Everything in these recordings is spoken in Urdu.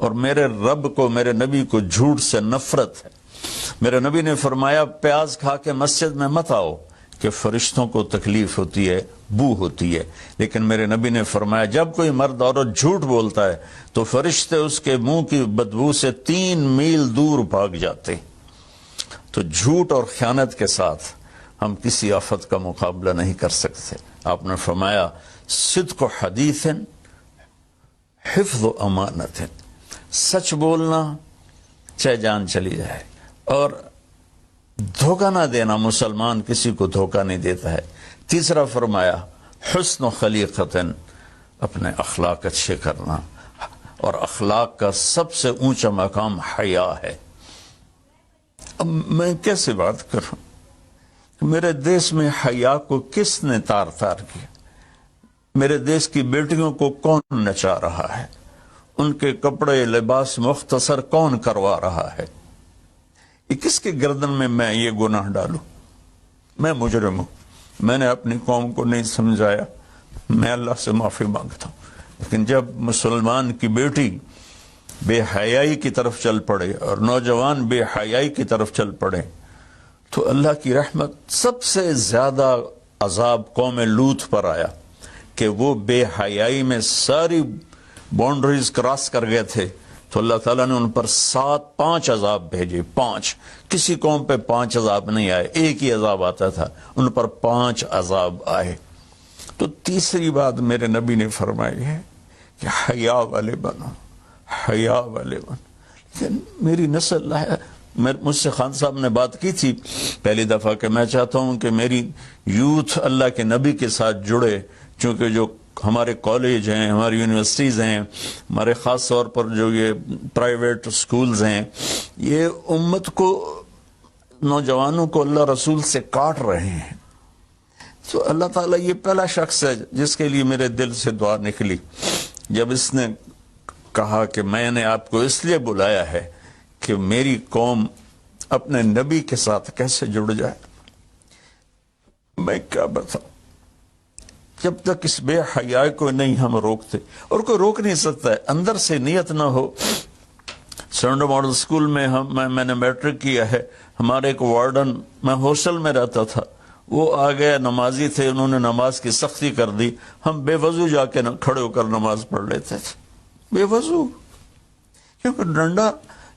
اور میرے رب کو، میرے نبی کو جھوٹ سے نفرت ہے۔ میرے نبی نے فرمایا پیاز کھا کے مسجد میں مت آؤ کہ فرشتوں کو تکلیف ہوتی ہے، بو ہوتی ہے، لیکن میرے نبی نے فرمایا جب کوئی مرد عورت جھوٹ بولتا ہے تو فرشتے اس کے منہ کی بدبو سے 3 میل دور بھاگ جاتے۔ تو جھوٹ اور خیانت کے ساتھ ہم کسی آفت کا مقابلہ نہیں کر سکتے۔ آپ نے فرمایا صدق حدیث حفظ و امانت، سچ بولنا چاہے جان چلی جائے، اور دھوکہ نہ دینا، مسلمان کسی کو دھوکہ نہیں دیتا ہے۔ تیسرا فرمایا حسن و خلیقت، اپنے اخلاق اچھے کرنا، اور اخلاق کا سب سے اونچا مقام حیا ہے۔ اب میں کیسے بات کروں؟ میرے دیش میں حیا کو کس نے تار تار کیا؟ میرے دیش کی بیٹیوں کو کون نچا رہا ہے؟ ان کے کپڑے لباس مختصر کون کروا رہا ہے؟ یہ کس کے گردن میں یہ گناہ ڈالوں؟ میں مجرم ہوں، میں نے اپنی قوم کو نہیں سمجھایا، میں اللہ سے معافی مانگتا ہوں۔ لیکن جب مسلمان کی بیٹی بے حیائی کی طرف چل پڑے اور نوجوان بے حیائی کی طرف چل پڑے تو اللہ کی رحمت، سب سے زیادہ عذاب قوم لوط پر آیا کہ وہ بے حیائی میں ساری باؤنڈریز کراس کر گئے تھے، تو اللہ تعالیٰ نے ان پر 5 عذاب بھیجے۔ 5، کسی قوم پہ 5 عذاب نہیں آئے، ایک ہی عذاب آتا تھا، ان پر 5 عذاب آئے۔ تو تیسری بات میرے نبی نے فرمائی ہے کہ حیا والے بنو، حیا والے بنو۔ لیکن میری نسل ہے، مجھ سے خان صاحب نے بات کی تھی پہلی دفعہ کہ میں چاہتا ہوں کہ میری یوتھ اللہ کے نبی کے ساتھ جڑے، چونکہ جو ہمارے کالج ہیں، ہماری یونیورسٹیز ہیں، ہمارے خاص طور پر جو یہ پرائیویٹ سکولز ہیں، یہ امت کو، نوجوانوں کو اللہ رسول سے کاٹ رہے ہیں۔ تو اللہ تعالیٰ یہ پہلا شخص ہے جس کے لیے میرے دل سے دعا نکلی جب اس نے کہا کہ میں نے آپ کو اس لیے بلایا ہے کہ میری قوم اپنے نبی کے ساتھ کیسے جڑ جائے۔ میں کیا بتاؤں، جب تک اس بے حیائی کو نہیں ہم روکتے، اور کوئی روک نہیں سکتا ہے، اندر سے نیت نہ ہو۔ سرنڈو ماڈل سکول میں میں نے میٹرک کیا ہے، ہمارے ایک وارڈن، میں ہاسٹل میں رہتا تھا، وہ آ گئے، نمازی تھے، انہوں نے نماز کی سختی کر دی، ہم بے وضو جا کے کھڑے ہو کر نماز پڑھ لیتے تھے، بے وضو، کیونکہ ڈنڈا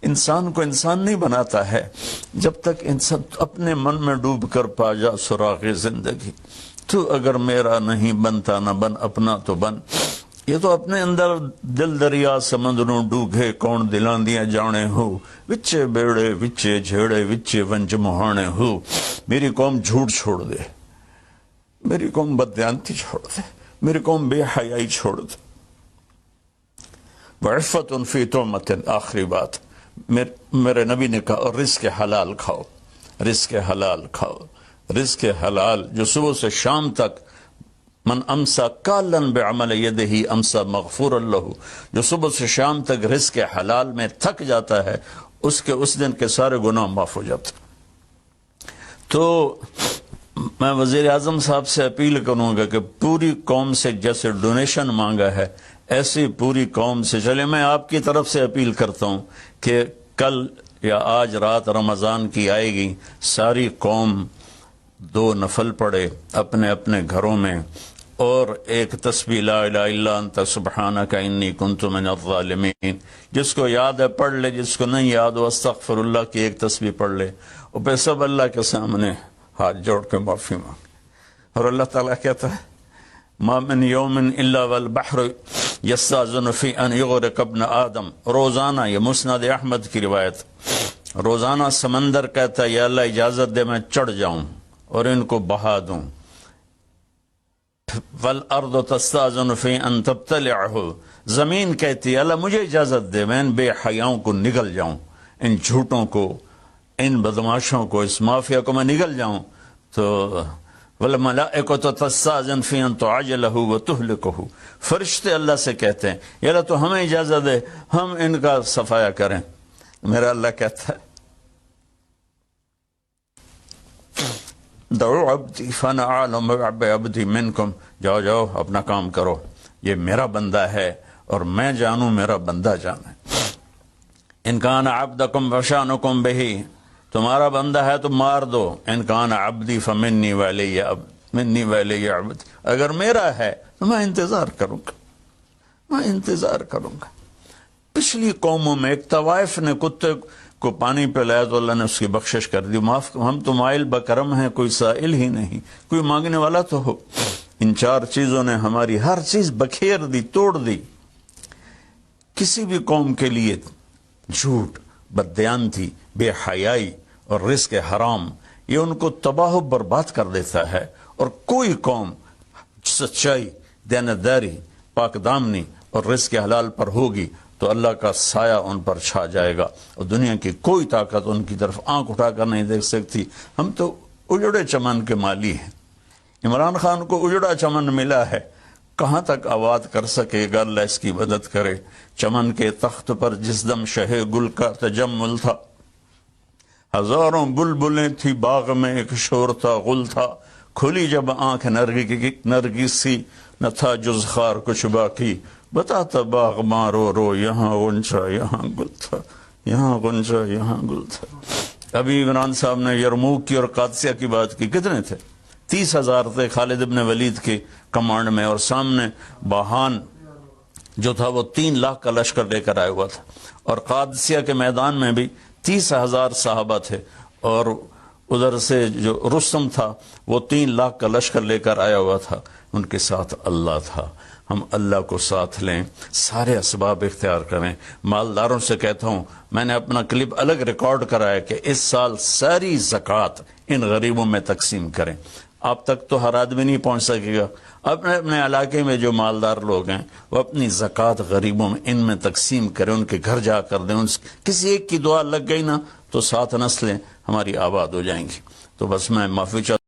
انسان کو انسان نہیں بناتا ہے جب تک انسان اپنے من میں ڈوب کر پا جا سراغ زندگی۔ تو اگر میرا نہیں بنتا نہ بن، اپنا تو بن۔ یہ تو اپنے اندر دل دریا سمندروں ڈوگے کون دلاندیاں جانے ہو، وچے بیڑے وچے جھیڑے وچے ونج مہانے ہو۔ میری قوم جھوٹ چھوڑ دے، میری قوم بددیانتی چھوڑ دے، میری قوم بے حیائی چھوڑ دے۔ وعفت فی طعمت، آخری بات میرے نبی نے کہا رزق حلال کھاؤ، رزق حلال کھاؤ، رزق حلال جو صبح سے شام تک، من امسا کالن بعمل یدہ امسا مغفور لہ، جو صبح سے شام تک رزق حلال میں تھک جاتا ہے اس کے اس دن کے سارے گناہ معاف ہو جاتے۔ تو میں وزیر اعظم صاحب سے اپیل کروں گا کہ پوری قوم سے جیسے ڈونیشن مانگا ہے ایسی پوری قوم سے چلے۔ میں آپ کی طرف سے اپیل کرتا ہوں کہ کل یا آج رات رمضان کی آئے گی، ساری قوم 2 نفل پڑھے اپنے اپنے گھروں میں، اور ایک تسبیح لا الہ الا انت سبحانک انی کنت من الظالمین، جس کو یاد ہے پڑھ لے، جس کو نہیں یاد ہو استغفر اللہ کی ایک تسبیح پڑھ لے، اور پھر سب اللہ کے سامنے ہاتھ جوڑ کے معافی مانگ۔ اور اللہ تعالیٰ کہتا ہے ما من یوم الا والبحر یستاذن فی ان یغرق ابن آدم، روزانہ، یہ مسند احمد کی روایت، روزانہ سمندر کہتا ہے یا اللہ اجازت دے میں چڑھ جاؤں اور ان کو بہا دوں۔ والارض تستاذن فی ان تبتلعہ، زمین کہتی ہے اللہ مجھے اجازت دے میں ان بے حیاؤں کو نگل جاؤں، ان جھوٹوں کو، ان بدماشوں کو، اس مافیا کو میں نگل جاؤں۔ تو والملائکۃ تستاذن فی ان تعجلہ وتہلکہ، فرشتے اللہ سے کہتے ہیں یا اللہ تو ہمیں اجازت دے ہم ان کا صفایا کریں۔ میرا اللہ کہتا ہے دعو عبدی فانا اعلم بعبدی منکم، جاؤ جاؤ اپنا کام کرو، یہ میرا بندہ ہے اور میں جانوں میرا بندہ جانے۔ ان کان عبدکم فشانکم بہی، تمہارا بندہ ہے تو مار دو، ان کان عبدی فمنی ولی منی ولی عبد، اگر میرا ہے تو میں انتظار کروں گا، میں انتظار کروں گا۔ پچھلی قوموں میں ایک طوائف نے کتے کو پانی پلایا تو اللہ نے اس کی بخشش کر دی، معاف، ہم تو مائل بکرم ہیں، کوئی سائل ہی نہیں، کوئی مانگنے والا تو ہو۔ ان چار چیزوں نے ہماری ہر چیز بکھیر دی، توڑ دی۔ کسی بھی قوم کے لیے جھوٹ، بددیانتی، بے حیائی اور رزق حرام یہ ان کو تباہ و برباد کر دیتا ہے، اور کوئی قوم سچائی، دیانتداری، پاک دامنی اور رزق حلال پر ہوگی تو اللہ کا سایہ ان پر چھا جائے گا، اور دنیا کی کوئی طاقت ان کی طرف آنکھ اٹھا کر نہیں دیکھ سکتی۔ ہم تو اجڑے چمن کے مالی ہیں، عمران خان کو اجڑا چمن ملا ہے، کہاں تک آباد کر سکے گا، اللہ اس کی مدد کرے۔ چمن کے تخت پر جس دم شہ گل کا تجمل تھا، ہزاروں بلبلیں تھی باغ میں، ایک شور تھا، غل تھا، کھلی جب آنکھ نرگس سی، نہ تھا جز خار کچھ باقی، بتاتا باغ مارو رو، یہاں غنچہ یہاں گل تھا، یہاں غنچہ یہاں گل تھا۔ ابھی عمران صاحب نے یرموک کی اور قادسیہ کی بات کی، کتنے تھے؟ 30,000 تھے خالد ابن ولید کے کمانڈ میں، اور سامنے باہان جو تھا وہ 3 لاکھ کا لشکر لے کر آیا ہوا تھا، اور قادسیہ کے میدان میں بھی 30,000 صحابہ تھے، اور ادھر سے جو رستم تھا وہ 3 لاکھ کا لشکر لے کر آیا ہوا تھا، ان کے ساتھ اللہ تھا۔ ہم اللہ کو ساتھ لیں، سارے اسباب اختیار کریں۔ مالداروں سے کہتا ہوں، میں نے اپنا کلپ الگ ریکارڈ کرا ہے کہ اس سال ساری زکوٰۃ ان غریبوں میں تقسیم کریں۔ آپ تک تو ہر آدمی نہیں پہنچ سکے گا، اپنے اپنے علاقے میں جو مالدار لوگ ہیں وہ اپنی زکوٰۃ غریبوں میں ان میں تقسیم کریں، ان کے گھر جا کر دیں۔ کسی ایک کی دعا لگ گئی نا تو 7 نسلیں ہماری آباد ہو جائیں گی۔ تو بس میں معافی چاہتا ہوں۔